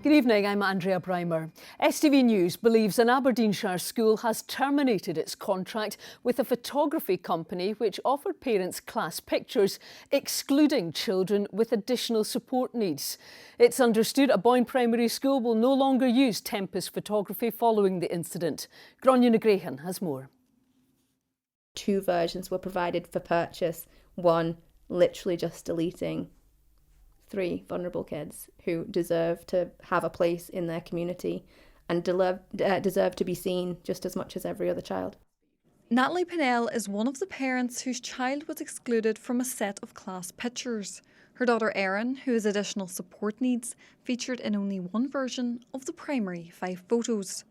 Good evening, I'm Andrea Breimer. STV News believes an Aberdeenshire school has terminated its contract with a photography company which offered parents class pictures, excluding children with additional support needs. It's understood a Boyne Primary School will no longer use Tempest photography following the incident. Gráinne Grehan has more. 2 versions were provided for purchase, one literally just deleting 3 vulnerable kids who deserve to have a place in their community and deserve to be seen just as much as every other child. Natalie Pinnell is one of the parents whose child was excluded from a set of class pictures. Her daughter Erin, who has additional support needs, featured in only one version of the primary 5 photos.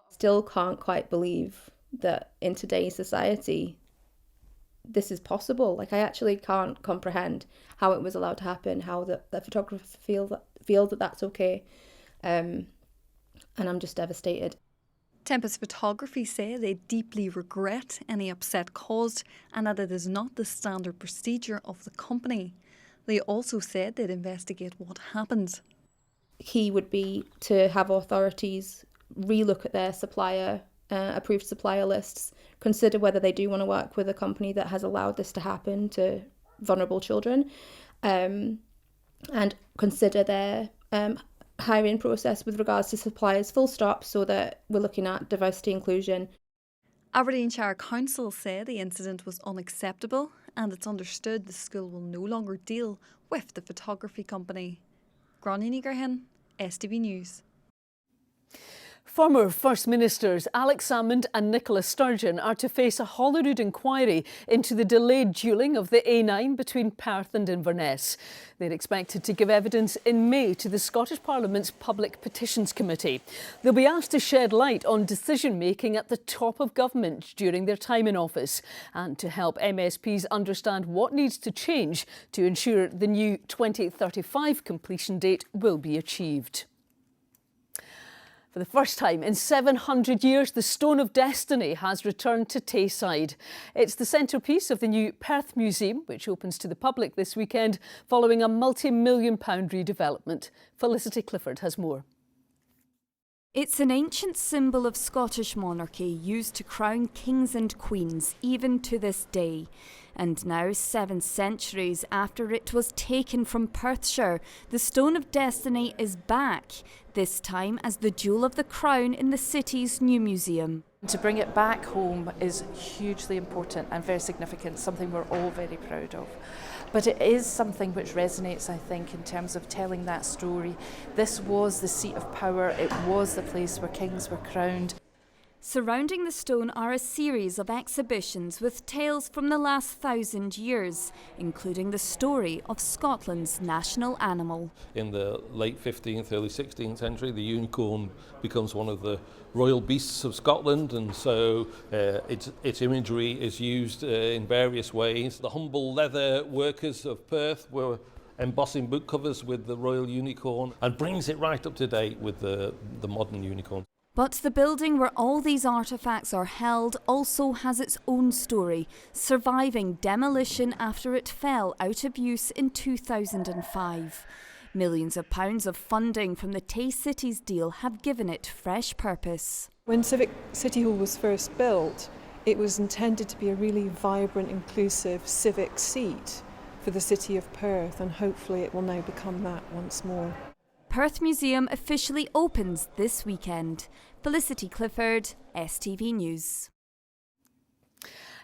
Still can't quite believe that in today's society this is possible. Like, I actually can't comprehend how it was allowed to happen, how the photographers feel that that's okay, and I'm just devastated. Tempest Photography say they deeply regret any upset caused and that it is not the standard procedure of the company. They also said they'd investigate what happened. Key would be to have authorities relook at their approved supplier lists, consider whether they do want to work with a company that has allowed this to happen to vulnerable children, and consider their hiring process with regards to suppliers full stop, so that we're looking at diversity inclusion. Aberdeenshire Council say the incident was unacceptable and it's understood the school will no longer deal with the photography company. Gráinne Grehan, STV News. Former First Ministers Alex Salmond and Nicola Sturgeon are to face a Holyrood inquiry into the delayed duelling of the A9 between Perth and Inverness. They're expected to give evidence in May to the Scottish Parliament's Public Petitions Committee. They'll be asked to shed light on decision-making at the top of government during their time in office and to help MSPs understand what needs to change to ensure the new 2035 completion date will be achieved. For the first time in 700 years, the Stone of Destiny has returned to Tayside. It's the centrepiece of the new Perth Museum, which opens to the public this weekend following a multi-million-pound redevelopment. Felicity Clifford has more. It's an ancient symbol of Scottish monarchy used to crown kings and queens, even to this day. And now, 7 centuries after it was taken from Perthshire, the Stone of Destiny is back, this time as the jewel of the crown in the city's new museum. To bring it back home is hugely important and very significant, something we're all very proud of. But it is something which resonates, I think, in terms of telling that story. This was the seat of power, it was the place where kings were crowned. Surrounding the stone are a series of exhibitions with tales from the last 1,000 years, including the story of Scotland's national animal. In the late 15th, early 16th century, the unicorn becomes one of the royal beasts of Scotland, and so its imagery is used in various ways. The humble leather workers of Perth were embossing book covers with the royal unicorn, and brings it right up to date with the modern unicorn. But the building where all these artefacts are held also has its own story, surviving demolition after it fell out of use in 2005. Millions of pounds of funding from the Tay Cities deal have given it fresh purpose. When Civic City Hall was first built, it was intended to be a really vibrant, inclusive civic seat for the city of Perth, and hopefully it will now become that once more. Perth Museum officially opens this weekend. Felicity Clifford, STV News.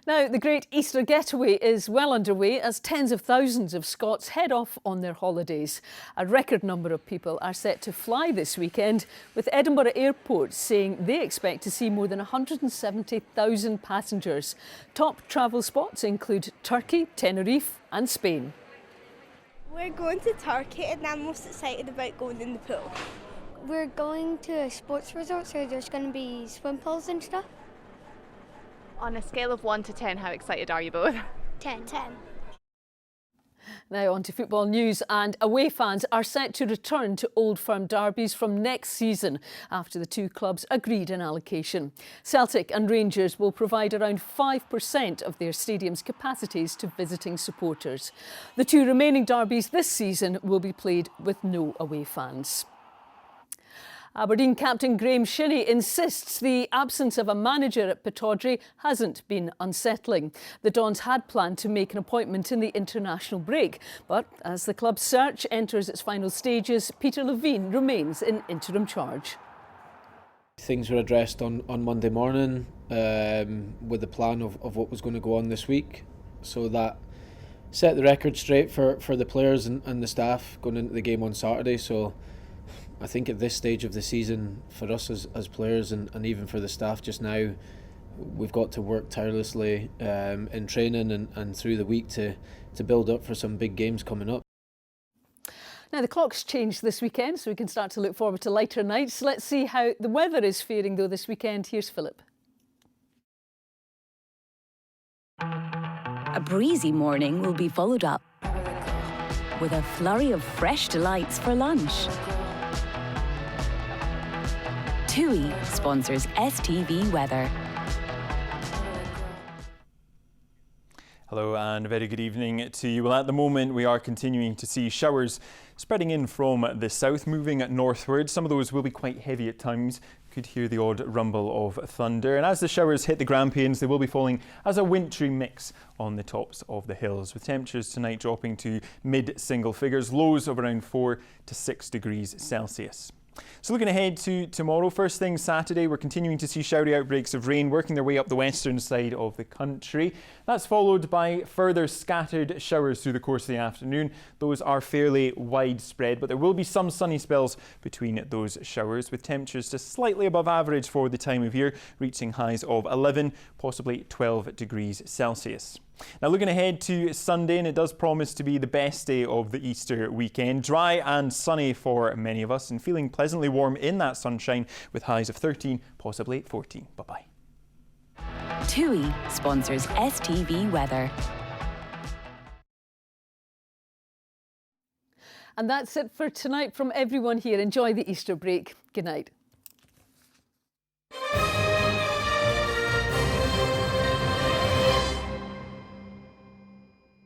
Now, the Great Easter Getaway is well underway as tens of thousands of Scots head off on their holidays. A record number of people are set to fly this weekend, with Edinburgh Airport saying they expect to see more than 170,000 passengers. Top travel spots include Turkey, Tenerife and Spain. We're going to Turkey and I'm most excited about going in the pool. We're going to a sports resort, so there's going to be swim pools and stuff. On a scale of 1 to 10, how excited are you both? 10. Now on to football news, and away fans are set to return to Old Firm derbies from next season after the 2 clubs agreed an allocation. Celtic and Rangers will provide around 5% of their stadium's capacities to visiting supporters. The 2 remaining derbies this season will be played with no away fans. Aberdeen captain Graham Shinnie insists the absence of a manager at Pittodrie hasn't been unsettling. The Dons had planned to make an appointment in the international break, but as the club's search enters its final stages, Peter Levine remains in interim charge. Things were addressed on Monday morning with the plan of what was going to go on this week, so that set the record straight for the players and the staff going into the game on Saturday. So I think at this stage of the season, for us as players and even for the staff just now, we've got to work tirelessly in training and through the week to build up for some big games coming up. Now, the clock's changed this weekend, so we can start to look forward to lighter nights. Let's see how the weather is faring, though, this weekend. Here's Philip. A breezy morning will be followed up with a flurry of fresh delights for lunch. TUI sponsors STV Weather. Hello and a very good evening to you. Well, at the moment we are continuing to see showers spreading in from the south, moving northward. Some of those will be quite heavy at times. Could hear the odd rumble of thunder. And as the showers hit the Grampians, they will be falling as a wintry mix on the tops of the hills, with temperatures tonight dropping to mid-single figures, lows of around 4 to 6 degrees Celsius. So looking ahead to tomorrow, first thing Saturday, we're continuing to see showery outbreaks of rain working their way up the western side of the country. That's followed by further scattered showers through the course of the afternoon. Those are fairly widespread, but there will be some sunny spells between those showers, with temperatures just slightly above average for the time of year, reaching highs of 11, possibly 12 degrees Celsius. Now looking ahead to Sunday, and it does promise to be the best day of the Easter weekend. Dry and sunny for many of us and feeling pleasantly warm in that sunshine with highs of 13, possibly 14. Bye-bye. TUI sponsors STV Weather. And that's it for tonight from everyone here. Enjoy the Easter break. Good night.